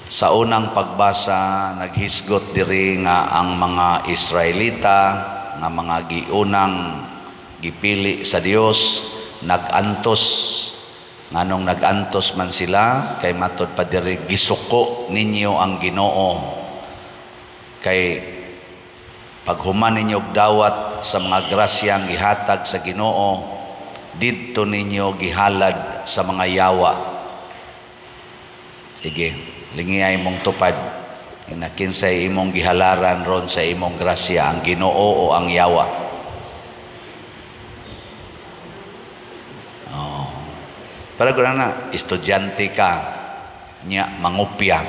Sa unang pagbasa, naghisgot diri nga ang mga Israelita nga mga giunang gipili sa Dios nagantos. Nganong nagantos man sila kay matud pa diri gisuko ninyo ang Ginoo. Kay paghuman ninyo dawat sa mga grasyang gihatag sa Ginoo, didto ninyo gihalad sa mga yawa. Sige, lingiyay mong tupad. Inakinsay imong gihalaran ron sa imong grasya, ang Ginoo o ang yawa. Para ko na, estudyante ka, niya mangupya.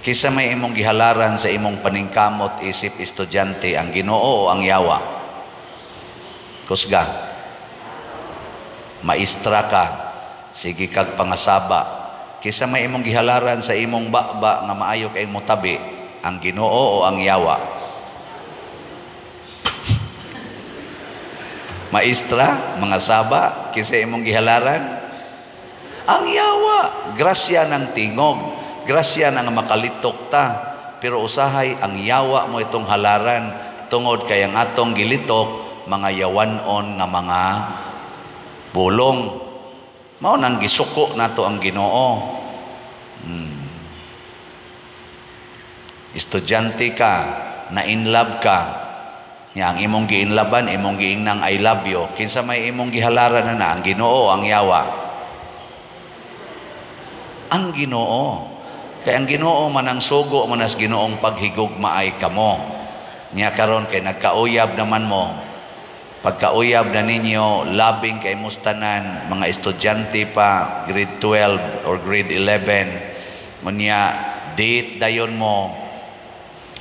Kisa may imong gihalaran sa imong paningkamot isip estudyante, ang Ginoo o ang yawa? Kusga. Maestra ka, sige kag pangasaba. Kisa may imong gihalaran sa imong bakba nga maayo kay mutabi, ang Ginoo o ang yawa? Maestra, mga saba, kisa imong gihalaran? Ang yawa, grasya ng tingog, grasya ng makalitok ta. Pero usahay, ang yawa mo itong halaran, tungod kay ang atong gilitok, mga yawanon nga mga bulong. Mao nang gisuko nato ang Ginoo. Estudyante ka, na in love ka, ang imong giinlaban, imong giingnang I love you. Kinsa may imong gihalaran na ang Ginoo, ang yawa? Ang Ginoo. Kay ang Ginoo man ang sugo man as Ginoong paghigugma ay kamo. Niya karon kay nagkauyab naman mo. Pagkauyab na ninyo, labing kay mustanan, mga estudyante pa, grade 12 or grade 11. Unya, date dayon mo,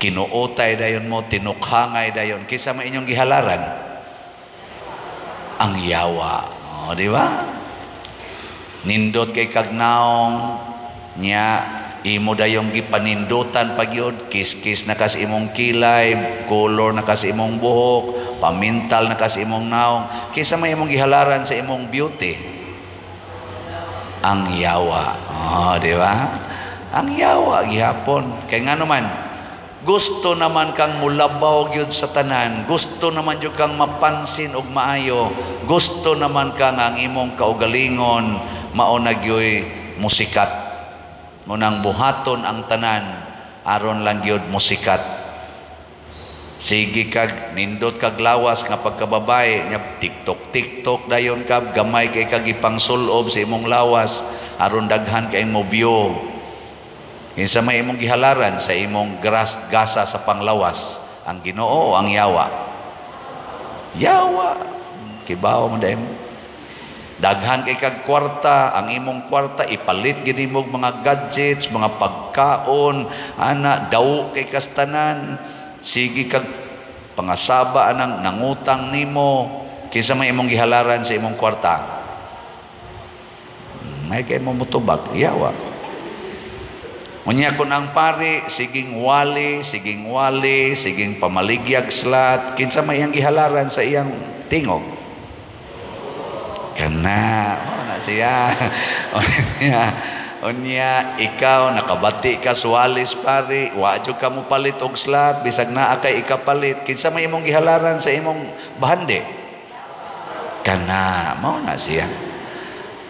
kinuutay dayon mo, tinukhangay dayon. Kisa may inyong gihalaran? Ang yawa. O, di ba? Nindot kay kagnaong niya, imo dayong gipanindutan pagyud, kiss-kiss na kas imong kilay, color na kas imong buhok, pamintal na kas imong naong. Kisa may imong gihalaran sa imong beauty? Ang yawa. Oh, di ba? Ang yawa gihapon. Kay ngano man, gusto naman kang mulabaw gyud sa tanan, gusto naman gyud kang mapansin og maayo, gusto naman kang ang imong kaugalingon mao na gyoy musikat. Munang buhaton ang tanan aron lang gyud musikat. Sige kag nindot kag lawas nga pagkababay nya TikTok dayon kag gamay kay kag ipangsulob sa imong lawas aron daghan kay mo view. Kinsa may imong gihalaran sa imong gasa sa panglawas, ang Ginoo o ang yawa? Yawa. Kibaw mo dahil mo. Daghan kay kag kwarta, ang imong kwarta ipalit gid nimo mga gadgets, mga pagkaon, ana daw kay kastanan. Sige kag pangasaba anang nangutang nimo. Kinsa may imong gihalaran sa imong kwarta? May kay mo mutubag, yawa. Unya kun ang pari siging wali, siging pamaligyag slat, kinsa may iyang gihalaran sa iyang tingog? Kana, na siya. Unya ikaw nakabati ka suwalis pari, wa jud ka mo palit og slat, bisag naa kay ikapalit. Kinsa may imong gihalaran sa imong bahande? Kana, mao na siya.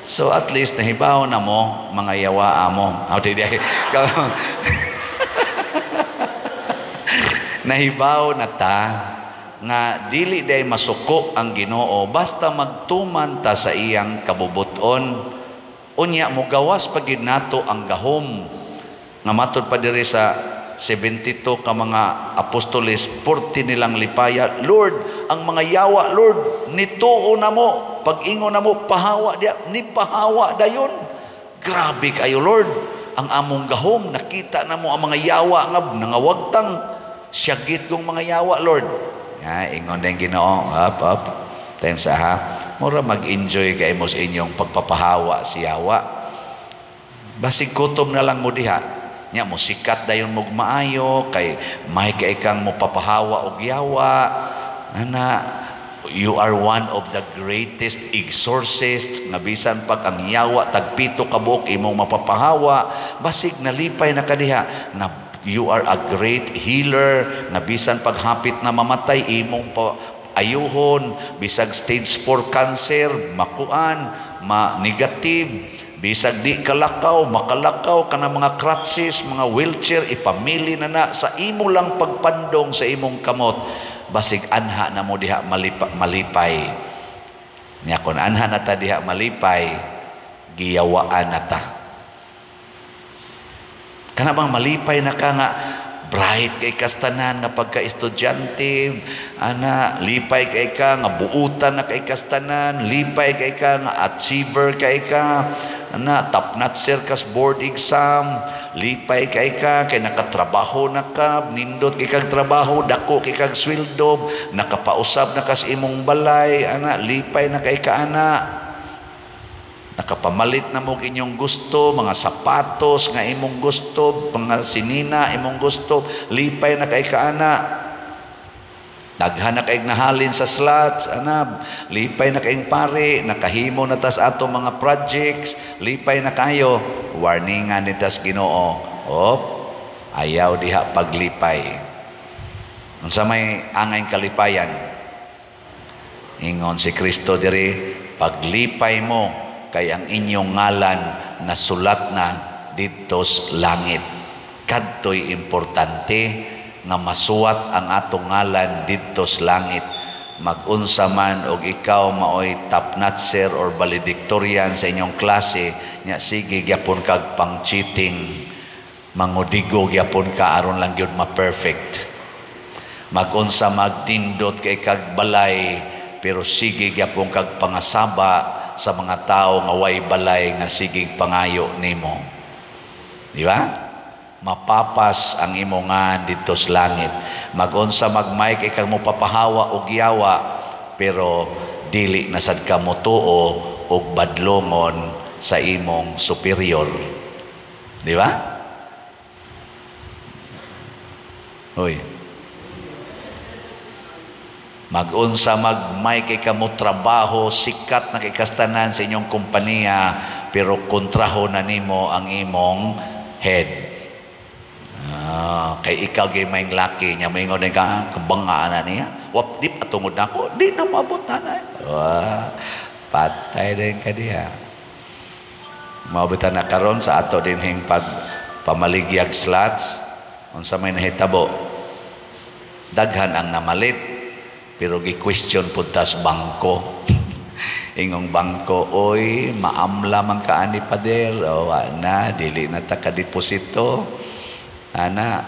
So at least nahibaw na mo mga yawa mo. Nahibaw na ta nga dili day masuko ang Ginoo basta magtuman ta sa iyang kabubuton. Unya mo gawas pagid nato ang gahom nga matud pa diri sa 72 ka mga apostoles, 40 nilang lipaya. Lord, ang mga yawa, Lord, nituo na mo, pag-ingon na mo, pahawa dia, ni pahawa dayon. Grabe kayo, Lord. Ang among gahom, nakita na mo ang mga yawa nga nangawagtang syagit kong mga yawa, Lord. Ingon din Ginoo, up. Time sa ha. Mura mag-enjoy kayo mo sa inyong pagpapahawa si yawa. Basig kutom na lang mo diha. Nya mo sikat dayon mo maayo kay may kay kang mo papahawa og yawa. Ana, You are one of the greatest exorcists nga bisan pag ang yawa tagpito ka buok imong mapapahawa basig nalipay na kadiha na you are a great healer nga bisan pag hapit na mamatay imong ayuhon bisag stage 4 cancer makuan ma-negative bisag di kalakaw makalakaw kana mga crutches mga wheelchair ipamili na sa imo lang pagpandong sa imong kamot basig anha na mo diha malipay nya kun anha na ta diha malipay giyawaan na ta kana bang malipay na ka nga bright kay kastanan nga pagka-estudyante ana lipay kay ka nga buutan na kay kastanan lipay kay ka nga achiever kay ka ana top notcher kas board exam lipay kay ka kay nakatrabaho na ka nindot kay kag trabaho dako kay kag sweldo nakapausab na kas imong balay ana lipay na kay ka ana nakapamalit na mo inyong gusto mga sapatos nga imong gusto mga sinina imong gusto lipay na kay ka ana daghan na kay nahalin sa slots ana lipay na kay pare nakahimo na tas ato mga projects lipay na kayo warningan ni tas Ginoo ayaw diha paglipay unsa may angay kalipayan ingon si Kristo diri paglipay mo kay ang inyong ngalan nasulat na didtos langit kadtoy importante nga masuwat ang atong ngalan didtos langit mag-unsa man og ikaw maoy top notcher or valedictorian sa inyong klase nya sige gyapon kag pang cheating mangudigo gyapon ka aron lang gyud ma-perfect mag-unsa magtindot kay kag balay pero sige gyapon kag pangasaba sa mga tao nga way balay nga sige pangayo nimo di ba mapapas ang imo nga didto sa langit mag-unsa magmay kay kag mo papahawa og yawa pero dili na sad ka mo tuo og badlongon sa imong superior di ba hoy mag-unsa magmay kay kamo trabaho sikat na kay kastanan sa inyong kompanya pero kontraho na nimo ang imong head kay ikaw gay may laki nya moingon ka kabangaan na niya wap dip atungod nako di na maabot na patay din ka diha maabutan na karon sa ato din hing pag pamaligyag slots unsa may nahitabo daghan ang namalit pero gi-question pud tas bangko ingong bangko oy maamla man ka ani pader na dili na ta ka deposito ana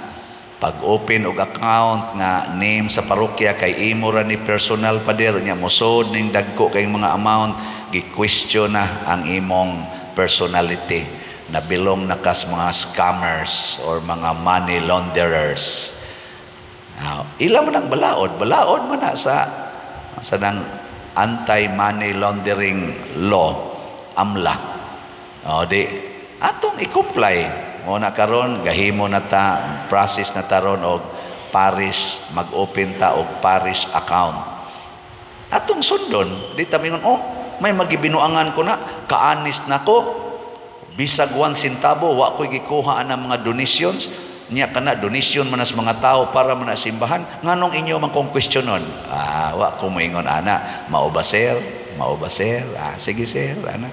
pag open og account nga name sa parokya kay imo ra ni personal pader nya mosod ning dagko kay mga amount gi-question na ang imong personality na belong na kas mga scammers or mga money launderers ilan man ang balaod man na sa nang anti-money laundering law AMLA di atong i-comply mo na karon gahimo na ta process na taron og parish mag-open ta og parish account atong sundon di ta mingon may magibinuangan ko na kaanis nako bisag 1 centavo wa koy gikuha ang mga donations nya kana donation manas mga tao para man simbahan nganong inyo man kong questionon wa ko moingon ana mao ba sir sige sir ana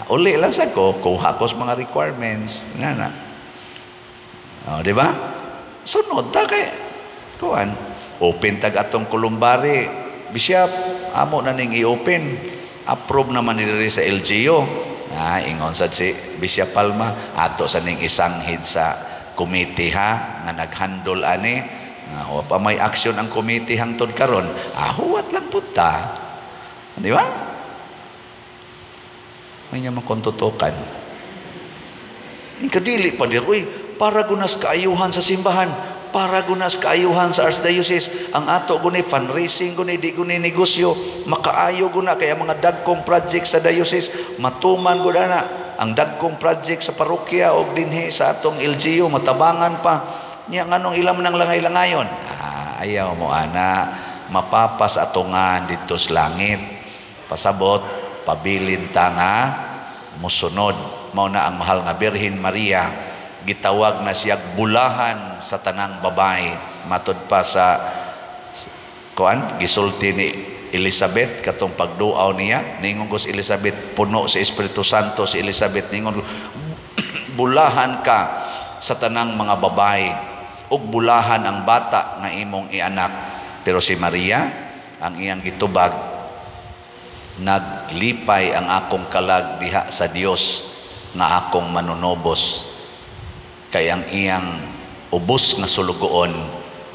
uli lang sa ko kuha ko sa mga requirements na di ba sunod ta kay kuan open tag atong kulumbari bishop amo na ning i-open approve naman nila sa LGU ingon sad si Bishop Palma ato sa ning isang head sa committee nga naghandle ani o pa may action ang committee hangtod karon huwat lang punta di ba may nya makontutukan kadili pa dir para gunas kaayuhan sa simbahan para gunas kaayuhan sa archdiocese ang ato guni fundraising guni di guni negosyo makaayo guna kaya mga dagkong project sa diocese matuman gud na ang dagkong project sa parokya o dinhi sa atong LGU matabangan pa niya nganong ilam nang langay-langayon ayaw mo ana mapapas ato nga dito sa langit. Pasabot, pabilin ta nga musunod. Mao na ang mahal nga Birhen Maria, gitawag na siya bulahan sa tanang babae. Matud pa sa gisulti ni Elizabeth katong pagduaw niya, ningon ko si Elizabeth, puno sa Espiritu Santo si Elizabeth, ningon bulahan ka sa tanang mga babae ug bulahan ang bata nga imong ianak. Pero si Maria, ang iyang gitubag, naglipay ang akong kalag diha sa Dios nga akong manunobos, kay ang iyang ubos nga sulugoon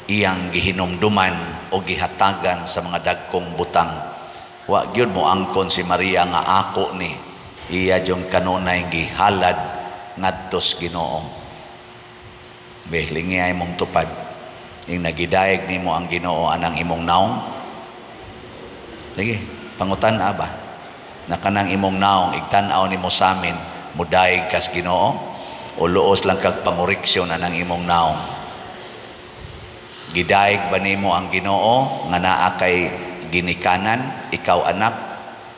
iyang gihinumduman o gihatagan sa mga dagkong butang. Wa gyud mo angkon si Maria nga ako ni, iya jong kanunay gihalad ngadtos Ginoo. Behlingi ay mong tupad ing nagidayeg nimo ang Ginoo anang imong naong. Sige, pangutan-a ba na kanang imong naong igtan-aw nimo sa amin, mudayeg kas Ginoo o luos lang kag pangoriksyon anang imong naong? Gidayeg ba nimo ang Ginoo nga naa kay ginikanan ikaw anak,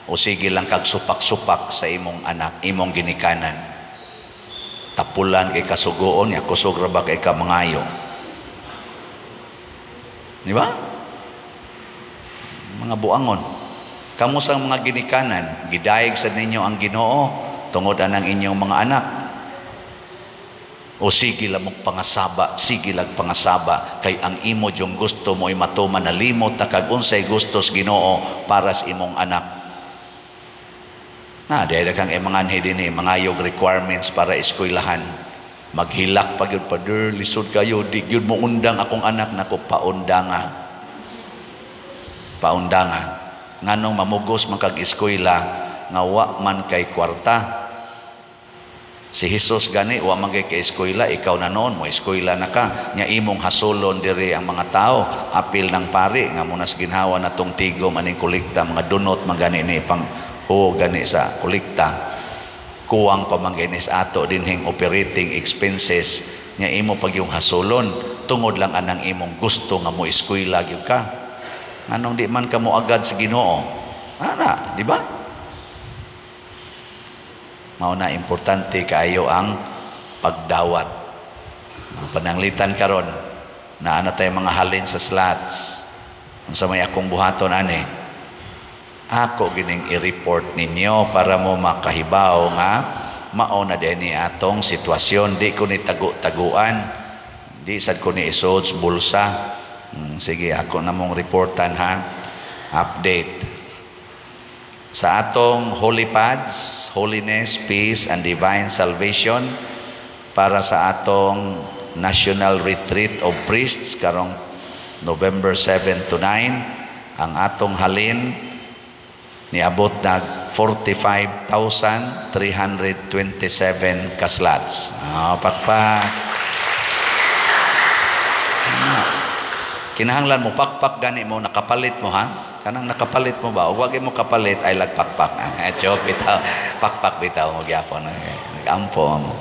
o sige lang kag supak-supak sa imong anak, imong ginikanan? Tapulan kay kasugoon ya, kusog ra ba kay ka mangayo? Di ba? Mga buangon, kamo sang mga ginikanan, gidayeg sa ninyo ang Ginoo tungod anang inyong mga anak, o sige lang mong pangasaba, sige lang pangasaba, kay ang imo yung gusto mo ay matuman na limot na kag unsay gustos Ginoo para sa imong anak. Dahil kang manganhi din mangayog requirements para eskwelahan. Maghilak pa yun, Pader, lisod kayo, di yun mo undang akong anak, nako paundanga. Paundanga. Nganong mamugos man kag eskwela, nga wa man kay kwarta. Si Jesus gani, wa man kay eskwela, ikaw na noon mo, eskwela na ka. Nya imong hasulon diri ang mga tao, apil ng pari, nga munas ginhawa na tong tigom, aning kulikta, mga dunot, mga gani ni pang gani sa kulikta. Kuwang pamangginis ato dinhing operating expenses, nya imo pag yung hasulon, tungod lang anang imong gusto nga mo eskwela gyud ka. Anong di man ka mo agad sa Ginoo? Ana, di ba? Mao na importante kaayo ang pagdawat. Ang pananglitan karon na ana tay mga halin sa slots. Unsa may akong buhaton ani? Ako gining i-report ninyo para mo makahibaw nga mao na dinhi atong sitwasyon. Di ko ni tagu-taguan, di sad ko ni isuod sa bulsa. Sige, ako na mong reportan ha. Update. Sa atong Holy Pads, Holiness, Peace, and Divine Salvation, para sa atong National Retreat of Priests karong November 7 to 9, ang atong halin niabot na 45,327 kaslots. Pakpak. Kinahanglan mo pakpak gani mo, nakapalit mo ha. Kanang nakapalit mo ba? O wag mo kapalit ay lagpakpak. Joke bitaw. Pakpak bitaw mo gyapon. Nag-ampo mo.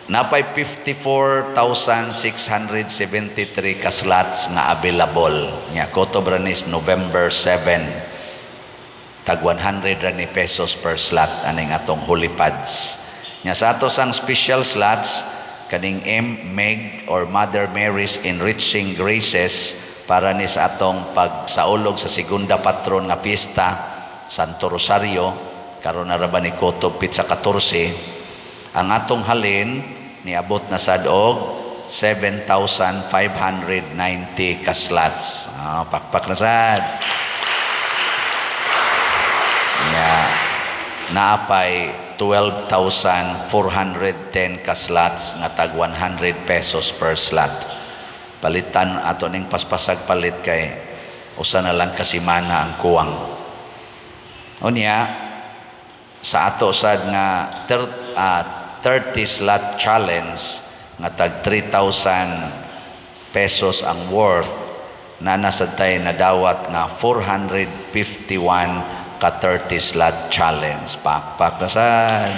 Napay 54,673 ka slots nga available. Nya koto branis November 7. Tag 100 ra ni pesos per slot aning atong Holy Pads. Nya sa ato sang special slots kaning Meg or Mother Mary's Enriching Graces para ni sa atong pagsaulog sa segunda patron nga piyesta Santo Rosario karon na ra ba ni koto pizza 14. Ang atong halin niabot na sad og 7,590 ka slots. Pakpak na sad. Naapay 12,410 ka slots nga tag 100 pesos per slot. Palitan ato ning paspasag palit kay usa na lang kasimana ang kuwang. Unya sa ato sad nga 30 slot challenge nga tag 3,000 pesos ang worth, na nasa tay nadawat nga 451 ka 30 slot challenge. Pakpak na sad.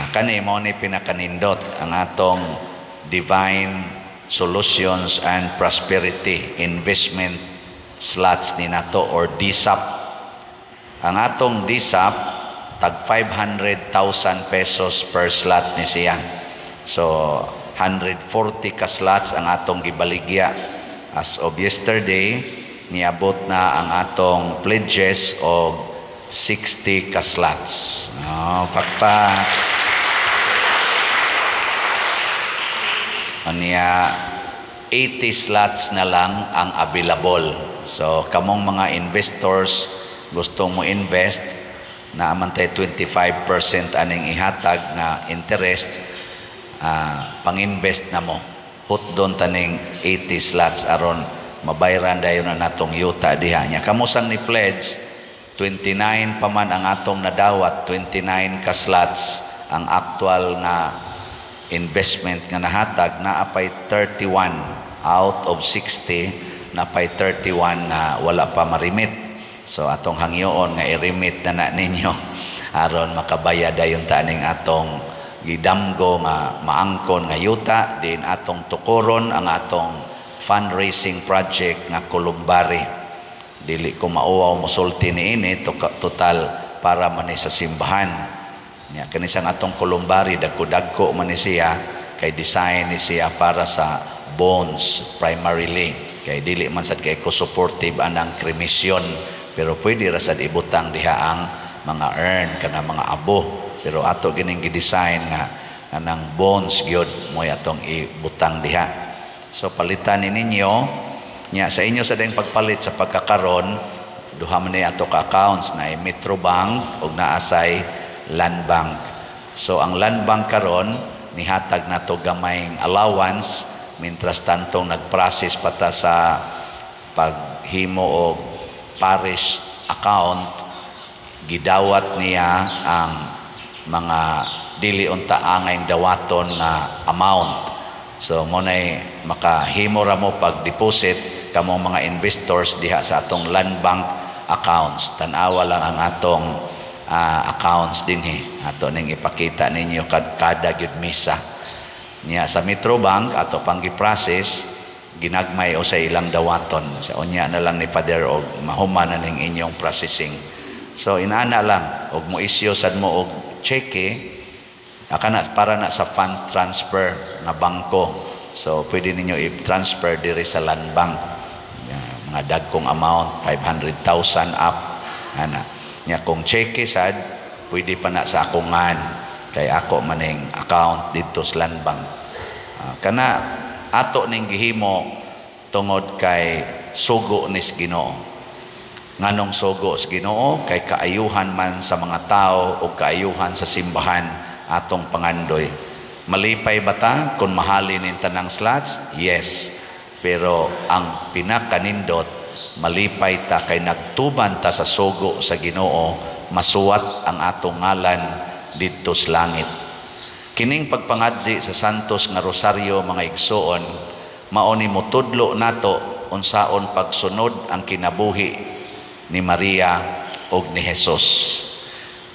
Kani mo ni pinakanindot ang atong Divine Solutions and Prosperity Investment Slots ni nato or DSAP. Ang atong DSAP tag 500,000 pesos per slot ni siya. So 140 ka slots ang atong gibaligya. As of yesterday, niabot na ang atong pledges o 60 ka slots. Pakpak. Anya 80 slots na lang ang available. So kamong mga investors gusto mo invest na amantay 25% aning ihatag na interest, pang-invest na mo. Hut doon taning 80 slots aron mabayran dayon na natong yuta diha niya. Kamusang ni pledge 29 pa man ang atong nadawat, 29 ka slots ang actual nga investment nga nahatag, na apay 31 out of 60 na pay 31 na wala pa marimit. So atong hangyoon nga i-remit na ninyo aron makabaya dayon taning atong gidamgo nga maangkon nga yuta, din atong tukuron ang atong fundraising project nga Kulumbari. Dili ko mauwaw mosulti niini total para man sa simbahan. Nya kanisang atong Kulumbari dagko-dagko man ni siya, kay design ni siya para sa bonds primarily. Kay dili man sad kay ko supportive anang kremisyon, pero pwede ra sad ibutang diha ang mga earn kana mga abo. Pero ato gining gi-design nga anang bonds gyud mo atong ibutang diha. So palitan ni ninyo nya sa inyo sa dayong pagpalit sa pagkakaron, duha man ni ato ka accounts na Metro Bank ug naasay Land Bank. So ang Land Bank karon nihatag nato gamayng allowance mintras tantong nagprocess pata sa paghimo og parish account. Gidawat niya ang mga dili unta angay dawaton nga amount. So mo nay makahimo ra mo pag deposit kamong mga investors diha sa atong Land Bank accounts. Tan-awa lang ang atong accounts dinhi ato ning ipakita ninyo kada gyud misa niya sa Metro Bank. Ato pang gi-process ginagmay o sa ilang dawaton sa unya na lang ni Father og mahuman na ning inyong processing. So inana lang og mo issue sad mo og cheque akana para na sa funds transfer na bangko. So pwede ninyo i-transfer diri sa Land Bank mga dagkong amount 500,000 up ana nya. Kung cheque sad pwede pa na sa akungan kay ako maning account dito sa Land Bank. Kana ato ning gihimo tungod kay sugo ni Ginoo. Nganong sugo sa Ginoo? Kay kaayuhan man sa mga tao o kaayuhan sa simbahan atong pangandoy. Malipay ba ta kung mahalin ning tanang slots? Yes. Pero ang pinakanindot, malipay ta kay nagtuban ta sa sugo sa Ginoo, masuwat ang atong ngalan didto sa langit. Kining pagpangadji sa santos nga rosaryo mga igsoon, mao ni motudlo nato unsaon pagsunod ang kinabuhi ni Maria ug ni Hesus.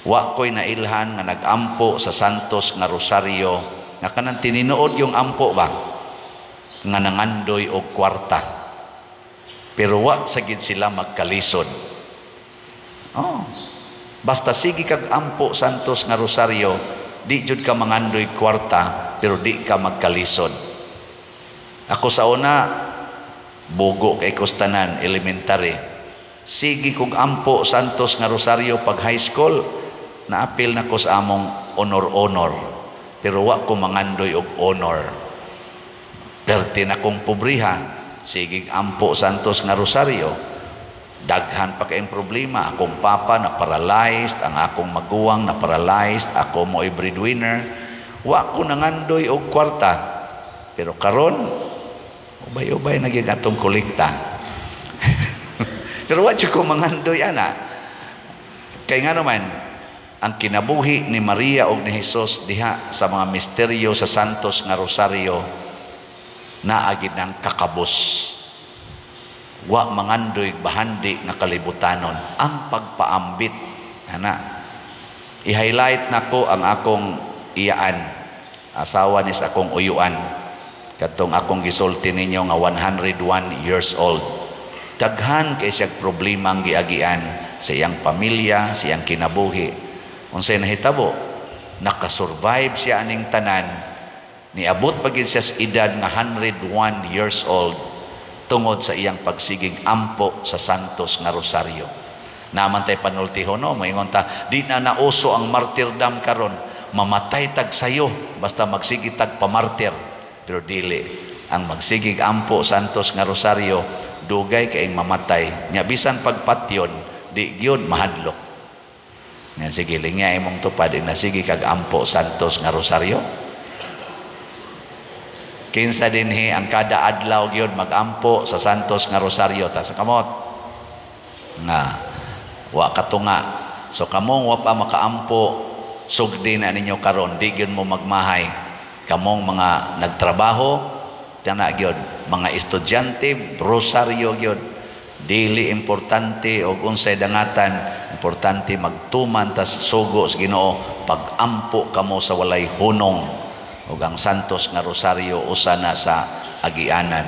Wa ko'y nailhan nga nagampo sa santos nga rosaryo nga kanang tininuod yung ampo ba nga nangandoy og kwarta, pero wa sagid sila magkalisod. Basta sige kag ampo santos nga rosaryo, di jud ka mangandoy kwarta pero di ka magkalisod. Ako sa una bugo kay kustanan elementary, sige kog ampo santos nga rosaryo pag high school, naapil na ko sa among honor pero wa ko mangandoy og honor. Perti na kong pobriha, sige ampo santos nga rosaryo, daghan pa kayong problema. Akong papa na paralyzed, ang akong maguwang na paralyzed, ako mo breadwinner, wa ko nangandoy og kwarta. Pero karon ubay-ubay naging atong kolekta. Pero wa ko mangandoy ana. Kay nga naman ang kinabuhi ni Maria ug ni Hesus diha sa mga misteryo sa santos nga rosaryo naagid ng kakabos. Wa mangandoy bahandi nga kalibutanon ang pagpaambit ana. I-highlight nako ang akong iyaan, asawa ni sa akong uyuan. Katong akong gisulti ninyo nga 101 years old. Daghan kay siya problema ang giagian sa iyang pamilya, sa iyang kinabuhi. Unsay nahitabo? Nakasurvive siya aning tanan. Niabot pagid siya sa edad nga 101 years old tungod sa iyang pagsigig ampo sa Santos nga Rosario. Naman tay panultiho no, moingon ta, di na nauso ang martyrdom karon, mamatay tag sayo basta magsigig tag pamartir. Pero dili, ang magsigig ampo Santos nga Rosario dugay kay mamatay nya bisan pagpatyon di gyud mahadlok. Nya sige linya imong tupad ing nasigi kag ampo Santos nga Rosario. Kinsa dinhi ang kada adlaw gyud magampo sa Santos nga Rosario ta sa kamot nga wa katunga. So kamong wa pa makaampo sugdi na ninyo karon, di gyud mo magmahay. Kamong mga nagtrabaho tana gyud, mga estudyante Rosario gyud, dili importante og unsay dangatan, importante magtuman tas sugo sa Ginoo, pagampo kamo sa walay hunong. Ug ang Santos nga Rosario usa na sa agianan.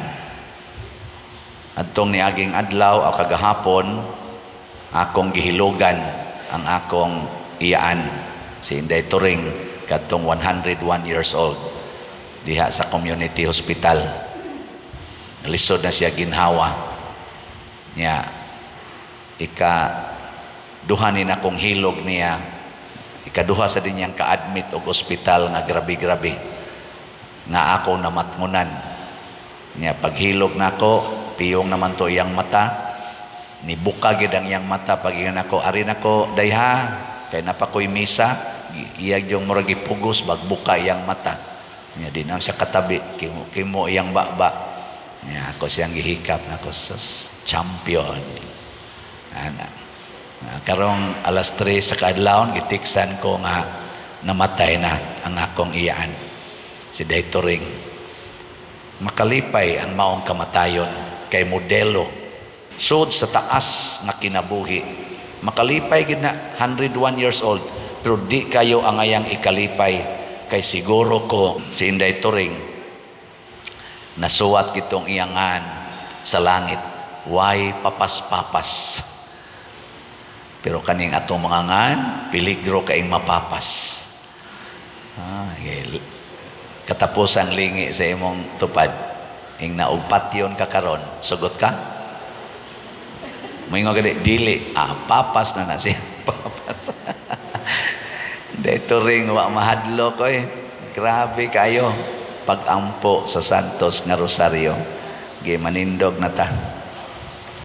Adtong niaging adlaw o kagahapon akong gihilugan ang akong iyaan si Inday Turing kadtong 101 years old diha sa community hospital. Lisod na siya ginhawa niya. Duha ni akong hilog niya. Ikaduha sa din niyang ka-admit og ospital nga grabe-grabe nga ako namatngunan niya. Paghilog nako piyong naman to iyang mata, nibuka gid ang iyang mata. Pagingon ako, ari nako dayha kay napakoy misa, iyag yung murag ipugos bagbuka iyang mata niya. Di na siya katabi, kimo iyang baba niya. Ako siyang gihikap nako sa champion ana. Karong alas 3 sa kaadlawon gitiksan ko nga namatay na ang akong iyaan si Day Turing. Makalipay ang maong kamatayon kay modelo sud sa taas nga kinabuhi. Makalipay gid na 101 years old, pero di kayo ang ayang ikalipay kay siguro ko si Inday Turing nasuwat kitong iyangan sa langit, way papas-papas. Pero kaning atong mga ngan, peligro kaing mapapas. Katapos ang lingi sa imong tupad, ing naugpatyon ka karon, sugot ka? Moingon gani, dili, papas na siya. Papas. Dito ring wa mahadlo ko eh. Grabe kayo. Pag-ampo sa Santos nga Rosario. Manindog na ta.